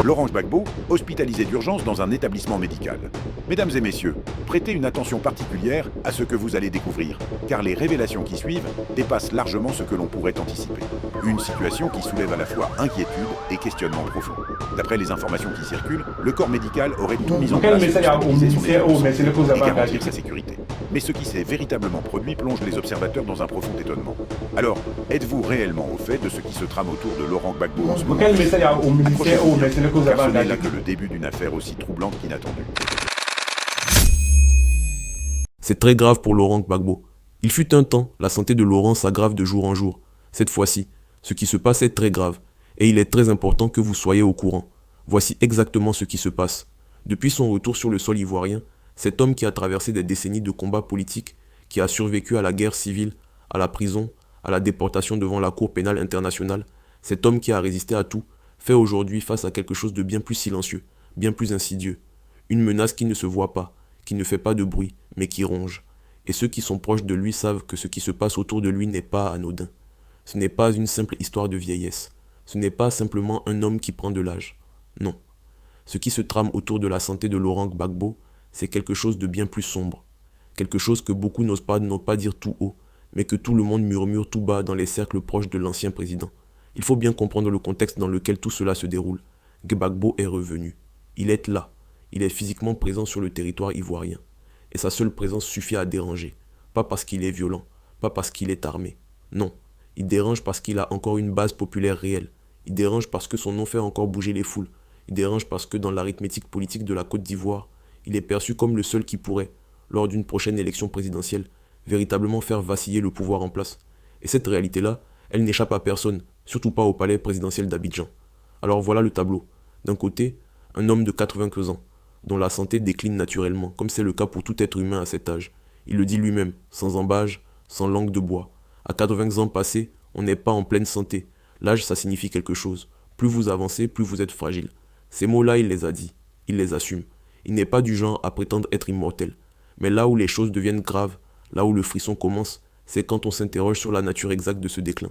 Laurent Gbagbo, hospitalisé d'urgence dans un établissement médical. Mesdames et messieurs, prêtez une attention particulière à ce que vous allez découvrir, car les révélations qui suivent dépassent largement ce que l'on pourrait anticiper. Une situation qui soulève à la fois inquiétude et questionnement profond. D'après les informations qui circulent, le corps médical aurait tout mis en place pour stabiliser son établissement et garantir sa sécurité. Mais ce qui s'est véritablement produit plonge les observateurs dans un profond étonnement. Alors, êtes-vous réellement au fait de ce qui se trame autour de Laurent Gbagbo en ce moment? Accrochez-vous bien, car ce n'est là que le début d'une affaire aussi troublante qu'inattendue. C'est très grave pour Laurent Gbagbo. Il fut un temps, la santé de Laurent s'aggrave de jour en jour. Cette fois-ci, ce qui se passe est très grave, et il est très important que vous soyez au courant. Voici exactement ce qui se passe. Depuis son retour sur le sol ivoirien, cet homme qui a traversé des décennies de combats politiques, qui a survécu à la guerre civile, à la prison, à la déportation devant la Cour pénale internationale, cet homme qui a résisté à tout, fait aujourd'hui face à quelque chose de bien plus silencieux, bien plus insidieux. Une menace qui ne se voit pas, qui ne fait pas de bruit, mais qui ronge. Et ceux qui sont proches de lui savent que ce qui se passe autour de lui n'est pas anodin. Ce n'est pas une simple histoire de vieillesse. Ce n'est pas simplement un homme qui prend de l'âge. Non. Ce qui se trame autour de la santé de Laurent Gbagbo, c'est quelque chose de bien plus sombre. Quelque chose que beaucoup n'osent pas dire tout haut, mais que tout le monde murmure tout bas dans les cercles proches de l'ancien président. Il faut bien comprendre le contexte dans lequel tout cela se déroule. Gbagbo est revenu. Il est là. Il est physiquement présent sur le territoire ivoirien. Et sa seule présence suffit à déranger. Pas parce qu'il est violent, pas parce qu'il est armé. Non. Il dérange parce qu'il a encore une base populaire réelle. Il dérange parce que son nom fait encore bouger les foules. Il dérange parce que dans l'arithmétique politique de la Côte d'Ivoire, il est perçu comme le seul qui pourrait, lors d'une prochaine élection présidentielle, véritablement faire vaciller le pouvoir en place. Et cette réalité-là, elle n'échappe à personne, surtout pas au palais présidentiel d'Abidjan. Alors voilà le tableau. D'un côté, un homme de 95 ans, dont la santé décline naturellement, comme c'est le cas pour tout être humain à cet âge. Il le dit lui-même, sans embâge, sans langue de bois. À 80 ans passés, on n'est pas en pleine santé. L'âge, ça signifie quelque chose. Plus vous avancez, plus vous êtes fragile. Ces mots-là, il les a dit. Il les assume. Il n'est pas du genre à prétendre être immortel. Mais là où les choses deviennent graves, là où le frisson commence, c'est quand on s'interroge sur la nature exacte de ce déclin.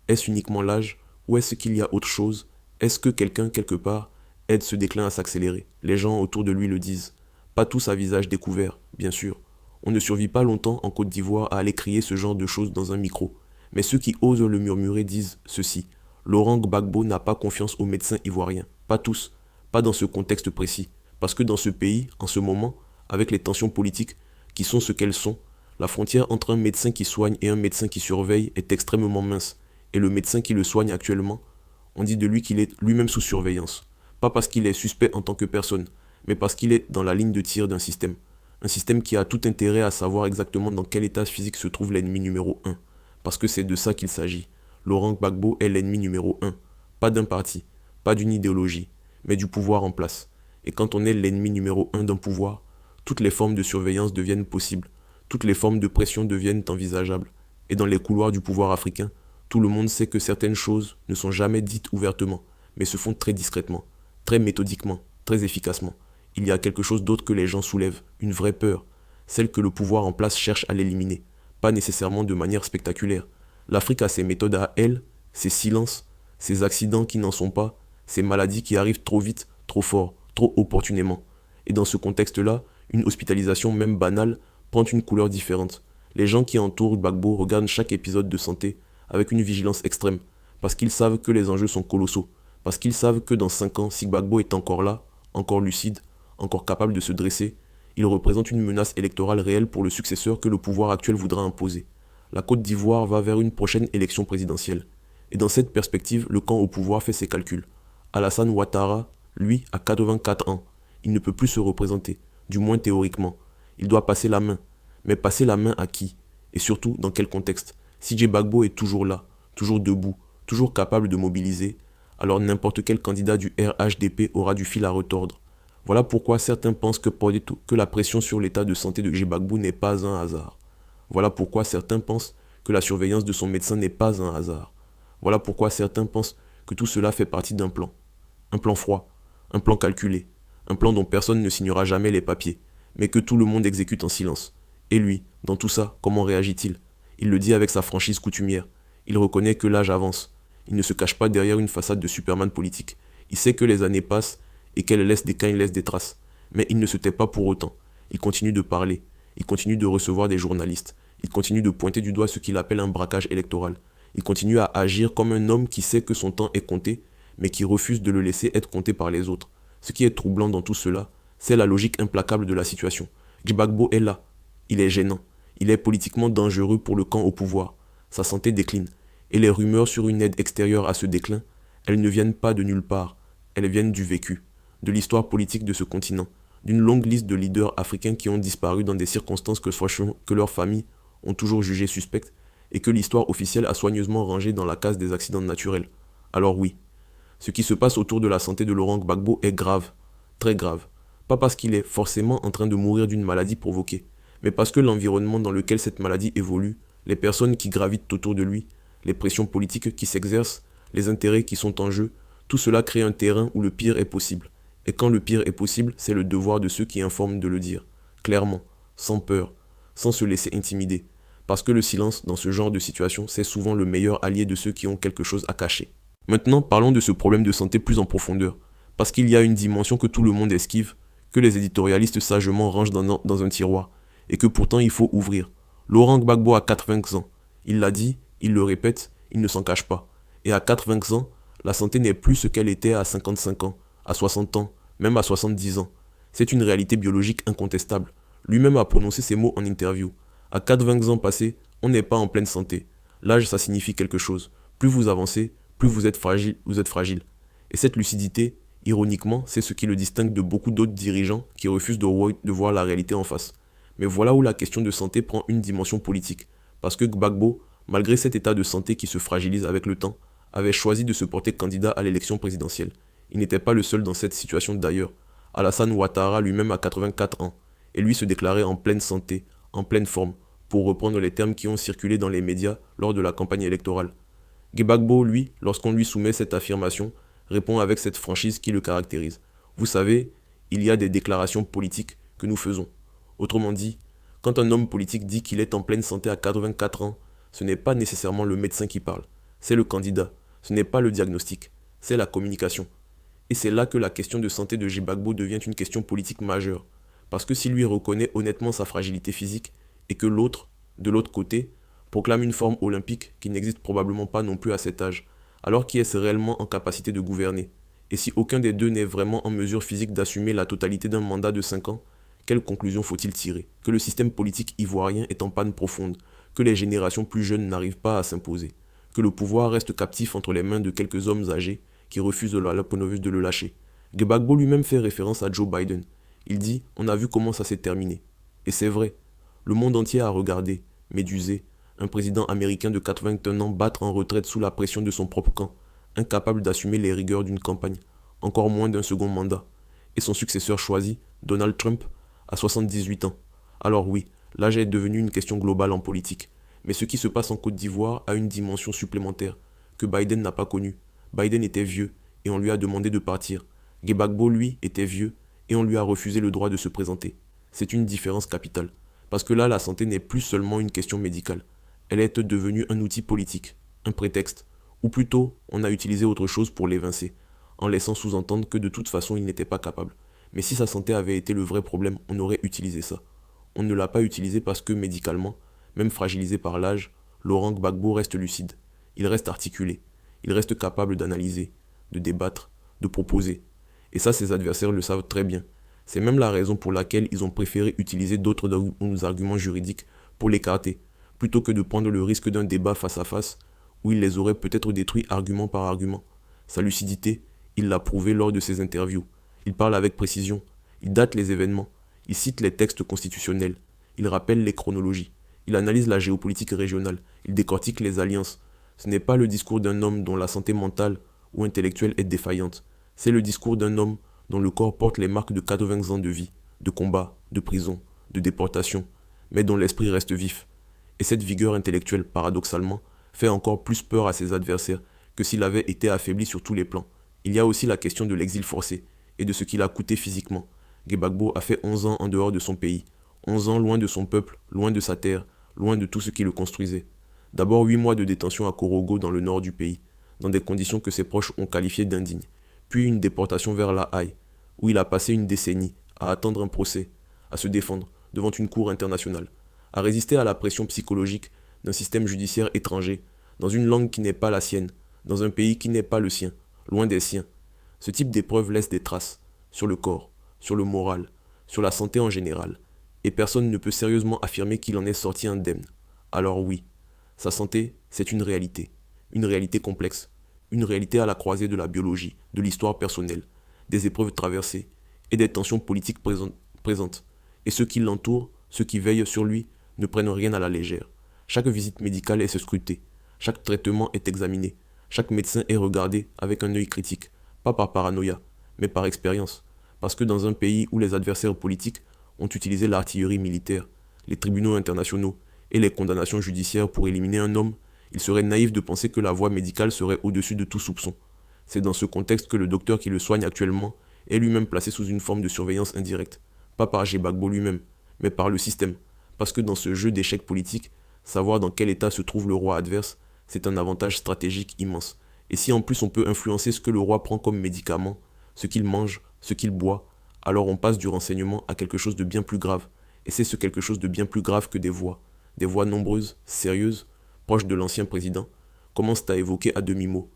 Est-ce uniquement l'âge, ou est-ce qu'il y a autre chose? Est-ce que quelqu'un, quelque part, aide ce déclin à s'accélérer? Les gens autour de lui le disent. Pas tous à visage découvert, bien sûr. On ne survit pas longtemps en Côte d'Ivoire à aller crier ce genre de choses dans un micro. Mais ceux qui osent le murmurer disent ceci. Laurent Gbagbo n'a pas confiance aux médecins ivoiriens. Pas tous. Pas dans ce contexte précis. Parce que dans ce pays, en ce moment, avec les tensions politiques qui sont ce qu'elles sont, la frontière entre un médecin qui soigne et un médecin qui surveille est extrêmement mince. Et le médecin qui le soigne actuellement, on dit de lui qu'il est lui-même sous surveillance. Pas parce qu'il est suspect en tant que personne, mais parce qu'il est dans la ligne de tir d'un système. Un système qui a tout intérêt à savoir exactement dans quel état physique se trouve l'ennemi numéro 1. Parce que c'est de ça qu'il s'agit. Laurent Gbagbo est l'ennemi numéro 1. Pas d'un parti, pas d'une idéologie, mais du pouvoir en place. Et quand on est l'ennemi numéro 1 d'un pouvoir, toutes les formes de surveillance deviennent possibles. Toutes les formes de pression deviennent envisageables. Et dans les couloirs du pouvoir africain, tout le monde sait que certaines choses ne sont jamais dites ouvertement, mais se font très discrètement, très méthodiquement, très efficacement. Il y a quelque chose d'autre que les gens soulèvent, une vraie peur, celle que le pouvoir en place cherche à l'éliminer, pas nécessairement de manière spectaculaire. L'Afrique a ses méthodes à elle, ses silences, ses accidents qui n'en sont pas, ses maladies qui arrivent trop vite, trop fort, trop opportunément. Et dans ce contexte-là, une hospitalisation même banale prend une couleur différente. Les gens qui entourent Gbagbo regardent chaque épisode de santé avec une vigilance extrême, parce qu'ils savent que les enjeux sont colossaux, parce qu'ils savent que dans 5 ans, si Gbagbo est encore là, encore lucide, encore capable de se dresser, il représente une menace électorale réelle pour le successeur que le pouvoir actuel voudra imposer. La Côte d'Ivoire va vers une prochaine élection présidentielle. Et dans cette perspective, le camp au pouvoir fait ses calculs. Alassane Ouattara, lui, a 84 ans. Il ne peut plus se représenter, du moins théoriquement. Il doit passer la main. Mais passer la main à qui? Et surtout, dans quel contexte? Si Gbagbo est toujours là, toujours debout, toujours capable de mobiliser, alors n'importe quel candidat du RHDP aura du fil à retordre. Voilà pourquoi certains pensent que la pression sur l'état de santé de Gbagbo n'est pas un hasard. Voilà pourquoi certains pensent que la surveillance de son médecin n'est pas un hasard. Voilà pourquoi certains pensent que tout cela fait partie d'un plan. Un plan froid, un plan calculé, un plan dont personne ne signera jamais les papiers, mais que tout le monde exécute en silence. Et lui, dans tout ça, comment réagit-il? Il le dit avec sa franchise coutumière. Il reconnaît que l'âge avance. Il ne se cache pas derrière une façade de Superman politique. Il sait que les années passent et qu'elles laissent des cas, ils laissent des traces. Mais il ne se tait pas pour autant. Il continue de parler. Il continue de recevoir des journalistes. Il continue de pointer du doigt ce qu'il appelle un braquage électoral. Il continue à agir comme un homme qui sait que son temps est compté, mais qui refuse de le laisser être compté par les autres. Ce qui est troublant dans tout cela, c'est la logique implacable de la situation. Gbagbo est là. Il est gênant. Il est politiquement dangereux pour le camp au pouvoir. Sa santé décline. Et les rumeurs sur une aide extérieure à ce déclin, elles ne viennent pas de nulle part. Elles viennent du vécu, de l'histoire politique de ce continent, d'une longue liste de leaders africains qui ont disparu dans des circonstances que leurs familles ont toujours jugées suspectes et que l'histoire officielle a soigneusement rangées dans la case des accidents naturels. Alors oui, ce qui se passe autour de la santé de Laurent Gbagbo est grave, très grave. Pas parce qu'il est forcément en train de mourir d'une maladie provoquée, mais parce que l'environnement dans lequel cette maladie évolue, les personnes qui gravitent autour de lui, les pressions politiques qui s'exercent, les intérêts qui sont en jeu, tout cela crée un terrain où le pire est possible. Et quand le pire est possible, c'est le devoir de ceux qui informent de le dire, clairement, sans peur, sans se laisser intimider. Parce que le silence, dans ce genre de situation, c'est souvent le meilleur allié de ceux qui ont quelque chose à cacher. Maintenant, parlons de ce problème de santé plus en profondeur. Parce qu'il y a une dimension que tout le monde esquive, que les éditorialistes sagement rangent dans un tiroir, et que pourtant il faut ouvrir. Laurent Gbagbo a 80 ans. Il l'a dit, il le répète, il ne s'en cache pas. Et à 80 ans, la santé n'est plus ce qu'elle était à 55 ans, à 60 ans, même à 70 ans. C'est une réalité biologique incontestable. Lui-même a prononcé ces mots en interview. À 80 ans passés, on n'est pas en pleine santé. L'âge, ça signifie quelque chose. Plus vous avancez, plus vous êtes fragile. Et cette lucidité, ironiquement, c'est ce qui le distingue de beaucoup d'autres dirigeants qui refusent de voir la réalité en face. Mais voilà où la question de santé prend une dimension politique. Parce que Gbagbo, malgré cet état de santé qui se fragilise avec le temps, avait choisi de se porter candidat à l'élection présidentielle. Il n'était pas le seul dans cette situation d'ailleurs. Alassane Ouattara lui-même a 84 ans, et lui se déclarait en pleine santé, en pleine forme, pour reprendre les termes qui ont circulé dans les médias lors de la campagne électorale. Gbagbo, lui, lorsqu'on lui soumet cette affirmation, répond avec cette franchise qui le caractérise. Vous savez, il y a des déclarations politiques que nous faisons. Autrement dit, quand un homme politique dit qu'il est en pleine santé à 84 ans, ce n'est pas nécessairement le médecin qui parle, c'est le candidat, ce n'est pas le diagnostic, c'est la communication. Et c'est là que la question de santé de Gbagbo devient une question politique majeure. Parce que s'il lui reconnaît honnêtement sa fragilité physique, et que l'autre, de l'autre côté, proclame une forme olympique qui n'existe probablement pas non plus à cet âge, alors qui est réellement en capacité de gouverner? Et si aucun des deux n'est vraiment en mesure physique d'assumer la totalité d'un mandat de 5 ans, quelle conclusion faut-il tirer? Que le système politique ivoirien est en panne profonde, que les générations plus jeunes n'arrivent pas à s'imposer, que le pouvoir reste captif entre les mains de quelques hommes âgés qui refusent de le lâcher. Gbagbo lui-même fait référence à Joe Biden. Il dit « On a vu comment ça s'est terminé ». Et c'est vrai. Le monde entier a regardé, médusé, un président américain de 81 ans battre en retraite sous la pression de son propre camp, incapable d'assumer les rigueurs d'une campagne, encore moins d'un second mandat. Et son successeur choisi, Donald Trump, a 78 ans. Alors oui, l'âge est devenu une question globale en politique. Mais ce qui se passe en Côte d'Ivoire a une dimension supplémentaire, que Biden n'a pas connue. Biden était vieux, et on lui a demandé de partir. Gbagbo, lui, était vieux, et on lui a refusé le droit de se présenter. C'est une différence capitale. Parce que là, la santé n'est plus seulement une question médicale. Elle est devenue un outil politique, un prétexte. Ou plutôt, on a utilisé autre chose pour l'évincer, en laissant sous-entendre que de toute façon il n'était pas capable. Mais si sa santé avait été le vrai problème, on aurait utilisé ça. On ne l'a pas utilisé parce que médicalement, même fragilisé par l'âge, Laurent Gbagbo reste lucide. Il reste articulé. Il reste capable d'analyser, de débattre, de proposer. Et ça, ses adversaires le savent très bien. C'est même la raison pour laquelle ils ont préféré utiliser d'autres arguments juridiques pour l'écarter, plutôt que de prendre le risque d'un débat face à face, où il les aurait peut-être détruits argument par argument. Sa lucidité, il l'a prouvé lors de ses interviews. Il parle avec précision, il date les événements, il cite les textes constitutionnels, il rappelle les chronologies, il analyse la géopolitique régionale, il décortique les alliances. Ce n'est pas le discours d'un homme dont la santé mentale ou intellectuelle est défaillante, c'est le discours d'un homme dont le corps porte les marques de 80 ans de vie, de combat, de prison, de déportation, mais dont l'esprit reste vif. Et cette vigueur intellectuelle, paradoxalement, fait encore plus peur à ses adversaires que s'il avait été affaibli sur tous les plans. Il y a aussi la question de l'exil forcé et de ce qu'il a coûté physiquement. Gbagbo a fait 11 ans en dehors de son pays, 11 ans loin de son peuple, loin de sa terre, loin de tout ce qui le construisait. D'abord 8 mois de détention à Korogo dans le nord du pays, dans des conditions que ses proches ont qualifiées d'indignes. puis une déportation vers La Haye, où il a passé une décennie à attendre un procès, à se défendre devant une cour internationale, à résister à la pression psychologique d'un système judiciaire étranger, dans une langue qui n'est pas la sienne, dans un pays qui n'est pas le sien, loin des siens. Ce type d'épreuve laisse des traces, sur le corps, sur le moral, sur la santé en général, et personne ne peut sérieusement affirmer qu'il en est sorti indemne. Alors oui, sa santé, c'est une réalité complexe, une réalité à la croisée de la biologie, de l'histoire personnelle, des épreuves traversées et des tensions politiques présentes. Et ceux qui l'entourent, ceux qui veillent sur lui, ne prennent rien à la légère. Chaque visite médicale est scrutée, chaque traitement est examiné, chaque médecin est regardé avec un œil critique, pas par paranoïa, mais par expérience. Parce que dans un pays où les adversaires politiques ont utilisé l'artillerie militaire, les tribunaux internationaux et les condamnations judiciaires pour éliminer un homme, il serait naïf de penser que la voie médicale serait au-dessus de tout soupçon. C'est dans ce contexte que le docteur qui le soigne actuellement est lui-même placé sous une forme de surveillance indirecte, pas par Gbagbo lui-même, mais par le système. Parce que dans ce jeu d'échecs politiques, savoir dans quel état se trouve le roi adverse, c'est un avantage stratégique immense. Et si en plus on peut influencer ce que le roi prend comme médicament, ce qu'il mange, ce qu'il boit, alors on passe du renseignement à quelque chose de bien plus grave. Et c'est ce quelque chose de bien plus grave que des voix nombreuses, sérieuses, proches de l'ancien président, commencent à évoquer à demi-mot.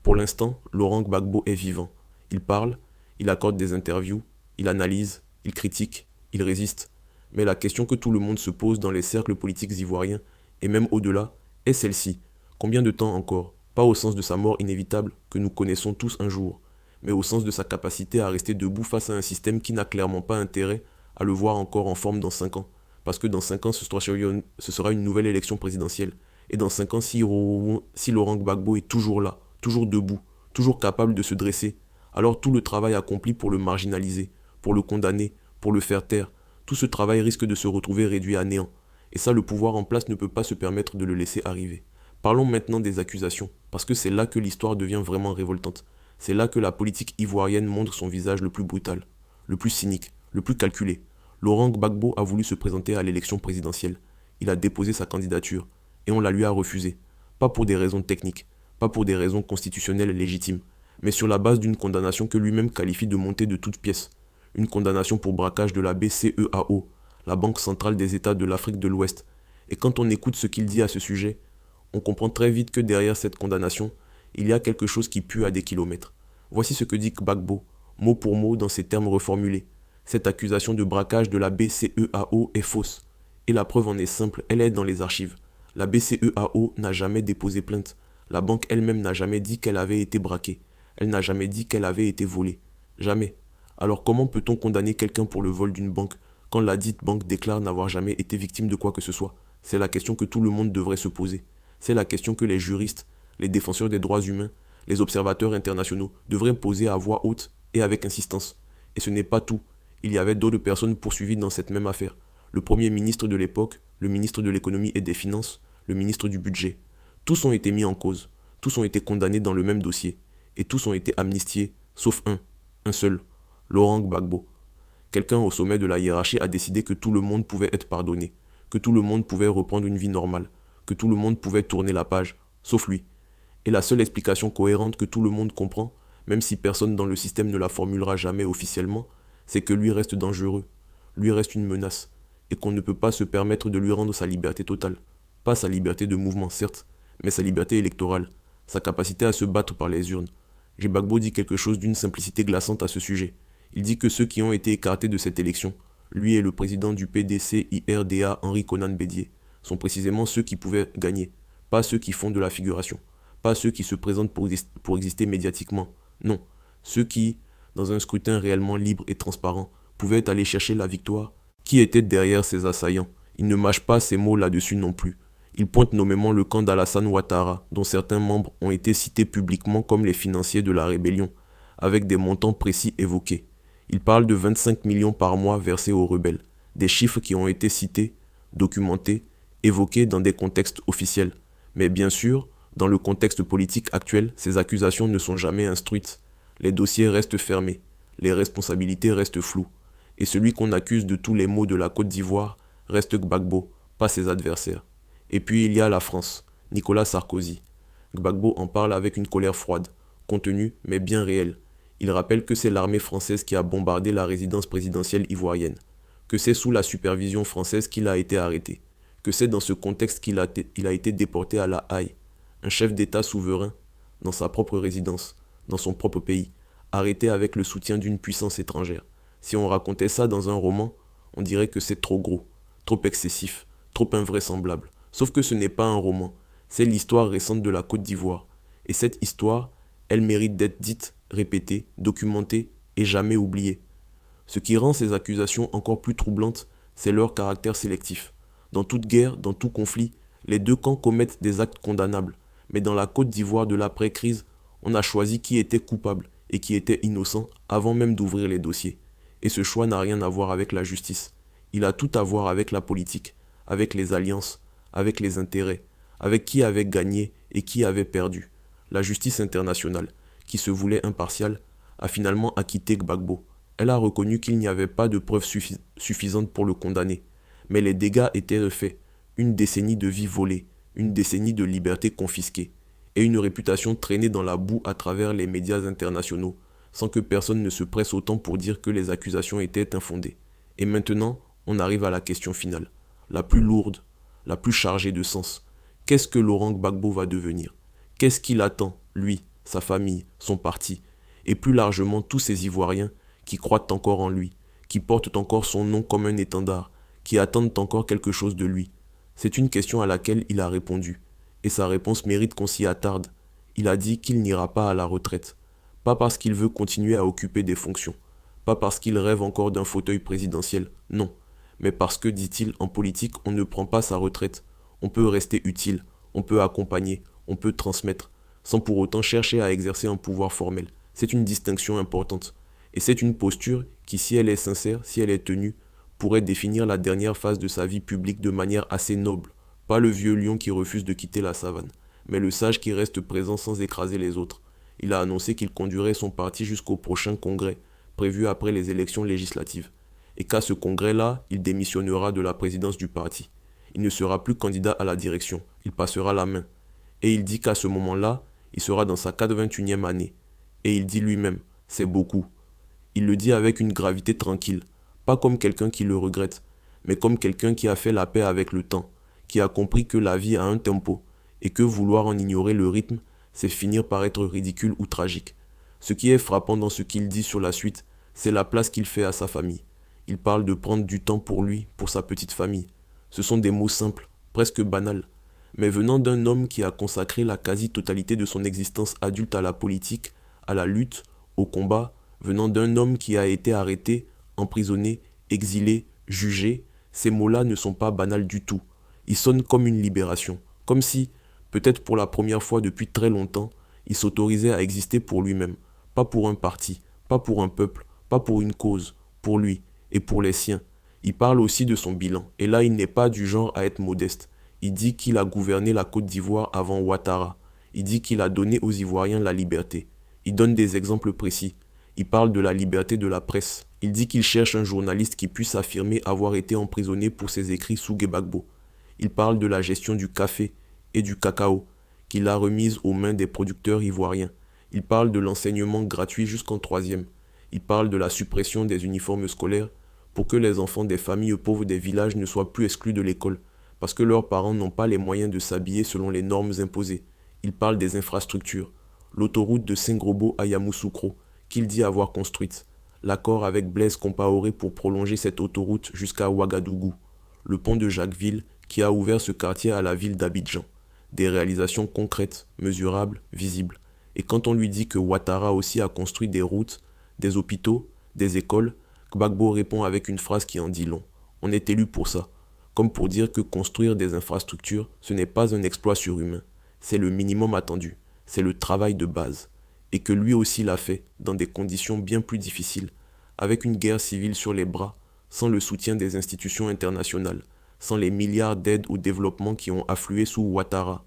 Pour l'instant, Laurent Gbagbo est vivant. Il parle, il accorde des interviews, il analyse, il critique, il résiste. Mais la question que tout le monde se pose dans les cercles politiques ivoiriens, et même au-delà, est celle-ci. Combien de temps encore? Pas au sens de sa mort inévitable, que nous connaissons tous un jour, mais au sens de sa capacité à rester debout face à un système qui n'a clairement pas intérêt à le voir encore en forme dans 5 ans. Parce que dans 5 ans, ce sera une nouvelle élection présidentielle. Et dans 5 ans, si Laurent Gbagbo est toujours là, toujours debout, toujours capable de se dresser, alors tout le travail accompli pour le marginaliser, pour le condamner, pour le faire taire, tout ce travail risque de se retrouver réduit à néant. Et ça, le pouvoir en place ne peut pas se permettre de le laisser arriver. Parlons maintenant des accusations, parce que c'est là que l'histoire devient vraiment révoltante. C'est là que la politique ivoirienne montre son visage le plus brutal, le plus cynique, le plus calculé. Laurent Gbagbo a voulu se présenter à l'élection présidentielle. Il a déposé sa candidature, et on la lui a refusée. Pas pour des raisons techniques, pas pour des raisons constitutionnelles légitimes, mais sur la base d'une condamnation que lui-même qualifie de montée de toutes pièces. Une condamnation pour braquage de la BCEAO, la Banque centrale des États de l'Afrique de l'Ouest. Et quand on écoute ce qu'il dit à ce sujet, on comprend très vite que derrière cette condamnation, il y a quelque chose qui pue à des kilomètres. Voici ce que dit Gbagbo, mot pour mot dans ces termes reformulés. Cette accusation de braquage de la BCEAO est fausse. Et la preuve en est simple, elle est dans les archives. La BCEAO n'a jamais déposé plainte. La banque elle-même n'a jamais dit qu'elle avait été braquée. Elle n'a jamais dit qu'elle avait été volée. Jamais. Alors comment peut-on condamner quelqu'un pour le vol d'une banque quand la dite banque déclare n'avoir jamais été victime de quoi que ce soit? C'est la question que tout le monde devrait se poser. C'est la question que les juristes, les défenseurs des droits humains, les observateurs internationaux devraient poser à voix haute et avec insistance. Et ce n'est pas tout. Il y avait d'autres personnes poursuivies dans cette même affaire. Le premier ministre de l'époque, le ministre de l'économie et des finances, le ministre du budget. Tous ont été mis en cause. Tous ont été condamnés dans le même dossier. Et tous ont été amnistiés, sauf un seul, Laurent Gbagbo. Quelqu'un au sommet de la hiérarchie a décidé que tout le monde pouvait être pardonné, que tout le monde pouvait reprendre une vie normale, que tout le monde pouvait tourner la page, sauf lui. Et la seule explication cohérente que tout le monde comprend, même si personne dans le système ne la formulera jamais officiellement, c'est que lui reste dangereux, lui reste une menace, et qu'on ne peut pas se permettre de lui rendre sa liberté totale. Pas sa liberté de mouvement, certes, mais sa liberté électorale, sa capacité à se battre par les urnes. Gbagbo dit quelque chose d'une simplicité glaçante à ce sujet. Il dit que ceux qui ont été écartés de cette élection, lui et le président du PDC-IRDA, Henri Konan Bédié, sont précisément ceux qui pouvaient gagner, pas ceux qui font de la figuration, pas ceux qui se présentent pour exister médiatiquement, non, ceux qui, dans un scrutin réellement libre et transparent, pouvaient aller chercher la victoire. Qui était derrière ces assaillants? Il ne mâche pas ses mots là-dessus non plus. Il pointe nommément le camp d'Alassane Ouattara, dont certains membres ont été cités publiquement comme les financiers de la rébellion, avec des montants précis évoqués. Il parle de 25 millions par mois versés aux rebelles, des chiffres qui ont été cités, documentés, évoqués dans des contextes officiels. Mais bien sûr, dans le contexte politique actuel, ces accusations ne sont jamais instruites. Les dossiers restent fermés, les responsabilités restent floues. Et celui qu'on accuse de tous les maux de la Côte d'Ivoire reste Gbagbo, pas ses adversaires. Et puis il y a la France, Nicolas Sarkozy. Gbagbo en parle avec une colère froide, contenue mais bien réelle. Il rappelle que c'est l'armée française qui a bombardé la résidence présidentielle ivoirienne, que c'est sous la supervision française qu'il a été arrêté, que c'est dans ce contexte qu'il a été déporté à La Haye, un chef d'État souverain, dans sa propre résidence, dans son propre pays, arrêté avec le soutien d'une puissance étrangère. Si on racontait ça dans un roman, on dirait que c'est trop gros, trop excessif, trop invraisemblable. Sauf que ce n'est pas un roman, c'est l'histoire récente de la Côte d'Ivoire. Et cette histoire, elle mérite d'être dite, répétée, documentée et jamais oubliée. Ce qui rend ces accusations encore plus troublantes, c'est leur caractère sélectif. Dans toute guerre, dans tout conflit, les deux camps commettent des actes condamnables. Mais dans la Côte d'Ivoire de l'après-crise, on a choisi qui était coupable et qui était innocent avant même d'ouvrir les dossiers. Et ce choix n'a rien à voir avec la justice. Il a tout à voir avec la politique, avec les alliances, avec les intérêts, avec qui avait gagné et qui avait perdu. La justice internationale, qui se voulait impartiale, a finalement acquitté Gbagbo. Elle a reconnu qu'il n'y avait pas de preuves suffisantes pour le condamner. Mais les dégâts étaient faits. Une décennie de vie volée, une décennie de liberté confisquée, et une réputation traînée dans la boue à travers les médias internationaux, sans que personne ne se presse autant pour dire que les accusations étaient infondées. Et maintenant, on arrive à la question finale, la plus lourde, la plus chargée de sens. Qu'est-ce que Laurent Gbagbo va devenir? Qu'est-ce qu'il attend, lui, sa famille, son parti, et plus largement tous ces Ivoiriens qui croient encore en lui, qui portent encore son nom comme un étendard, qui attendent encore quelque chose de lui? C'est une question à laquelle il a répondu, et sa réponse mérite qu'on s'y attarde. Il a dit qu'il n'ira pas à la retraite, pas parce qu'il veut continuer à occuper des fonctions, pas parce qu'il rêve encore d'un fauteuil présidentiel, non, mais parce que, dit-il, en politique, on ne prend pas sa retraite. On peut rester utile, on peut accompagner, on peut transmettre, sans pour autant chercher à exercer un pouvoir formel. C'est une distinction importante, et c'est une posture qui, si elle est sincère, si elle est tenue, pourrait définir la dernière phase de sa vie publique de manière assez noble. Pas le vieux lion qui refuse de quitter la savane, mais le sage qui reste présent sans écraser les autres. Il a annoncé qu'il conduirait son parti jusqu'au prochain congrès, prévu après les élections législatives. Et qu'à ce congrès-là, il démissionnera de la présidence du parti. Il ne sera plus candidat à la direction, il passera la main. Et il dit qu'à ce moment-là, il sera dans sa 81e année. Et il dit lui-même, c'est beaucoup. Il le dit avec une gravité tranquille, pas comme quelqu'un qui le regrette, mais comme quelqu'un qui a fait la paix avec le temps, qui a compris que la vie a un tempo, et que vouloir en ignorer le rythme, c'est finir par être ridicule ou tragique. Ce qui est frappant dans ce qu'il dit sur la suite, c'est la place qu'il fait à sa famille. Il parle de prendre du temps pour lui, pour sa petite famille. Ce sont des mots simples, presque banals, mais venant d'un homme qui a consacré la quasi-totalité de son existence adulte à la politique, à la lutte, au combat, venant d'un homme qui a été arrêté, emprisonné, exilé, jugé, ces mots-là ne sont pas banals du tout. Ils sonnent comme une libération, comme si, peut-être pour la première fois depuis très longtemps, il s'autorisait à exister pour lui-même, pas pour un parti, pas pour un peuple, pas pour une cause, pour lui et pour les siens. Il parle aussi de son bilan, et là il n'est pas du genre à être modeste. Il dit qu'il a gouverné la Côte d'Ivoire avant Ouattara. Il dit qu'il a donné aux Ivoiriens la liberté. Il donne des exemples précis. Il parle de la liberté de la presse. Il dit qu'il cherche un journaliste qui puisse affirmer avoir été emprisonné pour ses écrits sous Gbagbo. Il parle de la gestion du café et du cacao, qu'il a remise aux mains des producteurs ivoiriens. Il parle de l'enseignement gratuit jusqu'en 3e. Il parle de la suppression des uniformes scolaires pour que les enfants des familles pauvres des villages ne soient plus exclus de l'école, parce que leurs parents n'ont pas les moyens de s'habiller selon les normes imposées. Il parle des infrastructures, l'autoroute de Saint-Grobo à Yamoussoukro, qu'il dit avoir construite, l'accord avec Blaise Compaoré pour prolonger cette autoroute jusqu'à Ouagadougou, le pont de Jacquesville qui a ouvert ce quartier à la ville d'Abidjan. Des réalisations concrètes, mesurables, visibles. Et quand on lui dit que Ouattara aussi a construit des routes, des hôpitaux, des écoles, Gbagbo répond avec une phrase qui en dit long. On est élu pour ça. Comme pour dire que construire des infrastructures, ce n'est pas un exploit surhumain. C'est le minimum attendu. C'est le travail de base. Et que lui aussi l'a fait, dans des conditions bien plus difficiles, avec une guerre civile sur les bras, sans le soutien des institutions internationales, sans les milliards d'aides au développement qui ont afflué sous Ouattara.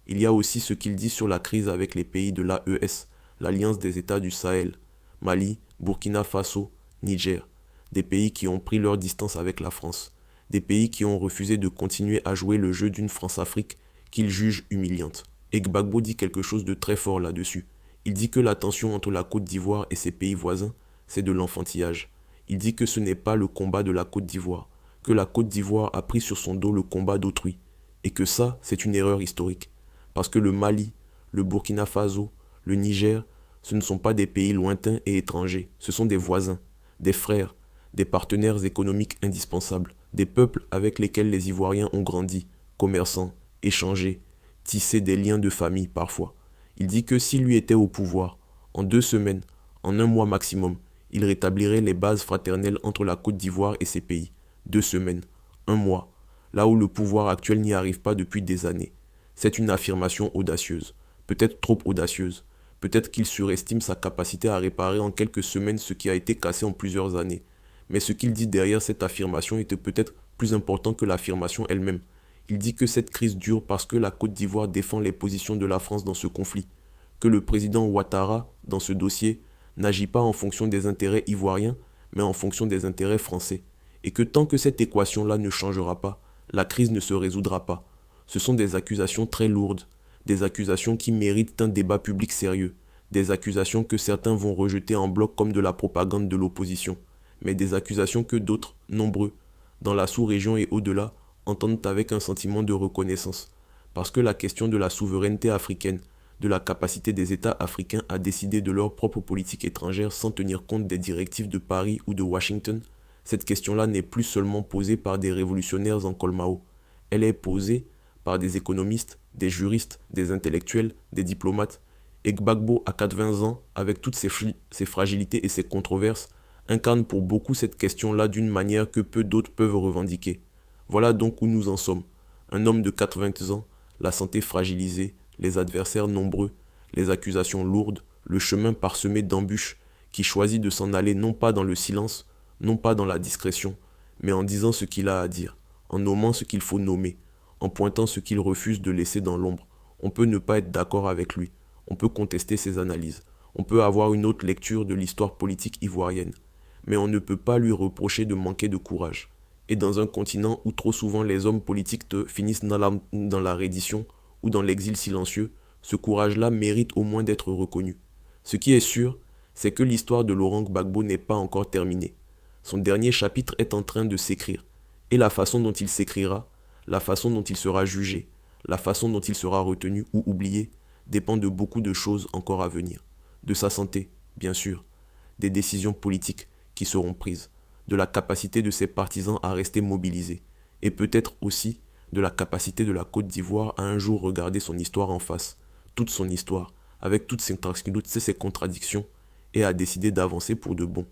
Il y a aussi ce qu'il dit sur la crise avec les pays de l'AES, l'Alliance des États du Sahel, Mali, Burkina Faso, Niger, des pays qui ont pris leur distance avec la France, des pays qui ont refusé de continuer à jouer le jeu d'une France-Afrique qu'ils jugent humiliante. Et Gbagbo dit quelque chose de très fort là-dessus. Il dit que la tension entre la Côte d'Ivoire et ses pays voisins, c'est de l'enfantillage. Il dit que ce n'est pas le combat de la Côte d'Ivoire, que la Côte d'Ivoire a pris sur son dos le combat d'autrui, et que ça, c'est une erreur historique. Parce que le Mali, le Burkina Faso, le Niger, ce ne sont pas des pays lointains et étrangers, ce sont des voisins, des frères, des partenaires économiques indispensables, des peuples avec lesquels les Ivoiriens ont grandi, commerçant, échangé, tissé des liens de famille parfois. Il dit que s'il lui était au pouvoir, en 2 semaines, en 1 mois maximum, il rétablirait les bases fraternelles entre la Côte d'Ivoire et ses pays. 2 semaines, 1 mois, là où le pouvoir actuel n'y arrive pas depuis des années. C'est une affirmation audacieuse, peut-être trop audacieuse. Peut-être qu'il surestime sa capacité à réparer en quelques semaines ce qui a été cassé en plusieurs années. Mais ce qu'il dit derrière cette affirmation était peut-être plus important que l'affirmation elle-même. Il dit que cette crise dure parce que la Côte d'Ivoire défend les positions de la France dans ce conflit, que le président Ouattara, dans ce dossier, n'agit pas en fonction des intérêts ivoiriens, mais en fonction des intérêts français, et que tant que cette équation-là ne changera pas, la crise ne se résoudra pas. Ce sont des accusations très lourdes, des accusations qui méritent un débat public sérieux, des accusations que certains vont rejeter en bloc comme de la propagande de l'opposition, mais des accusations que d'autres, nombreux, dans la sous-région et au-delà, entendent avec un sentiment de reconnaissance, parce que la question de la souveraineté africaine, de la capacité des États africains à décider de leur propre politique étrangère sans tenir compte des directives de Paris ou de Washington, cette question-là n'est plus seulement posée par des révolutionnaires en col Mao, elle est posée par des économistes, des juristes, des intellectuels, des diplomates. Et Gbagbo, à 80 ans, avec toutes ses fragilités et ses controverses, incarne pour beaucoup cette question-là d'une manière que peu d'autres peuvent revendiquer. Voilà donc où nous en sommes. Un homme de 80 ans, la santé fragilisée, les adversaires nombreux, les accusations lourdes, le chemin parsemé d'embûches, qui choisit de s'en aller non pas dans le silence, non pas dans la discrétion, mais en disant ce qu'il a à dire, en nommant ce qu'il faut nommer, en pointant ce qu'il refuse de laisser dans l'ombre. On peut ne pas être d'accord avec lui, on peut contester ses analyses, on peut avoir une autre lecture de l'histoire politique ivoirienne, mais on ne peut pas lui reprocher de manquer de courage. Et dans un continent où trop souvent les hommes politiques finissent dans la reddition ou dans l'exil silencieux, ce courage-là mérite au moins d'être reconnu. Ce qui est sûr, c'est que l'histoire de Laurent Gbagbo n'est pas encore terminée. Son dernier chapitre est en train de s'écrire, et la façon dont il s'écrira, la façon dont il sera jugé, la façon dont il sera retenu ou oublié, dépend de beaucoup de choses encore à venir. De sa santé, bien sûr, des décisions politiques qui seront prises, de la capacité de ses partisans à rester mobilisés, et peut-être aussi de la capacité de la Côte d'Ivoire à un jour regarder son histoire en face, toute son histoire, avec toutes ses contradictions, et à décider d'avancer pour de bon.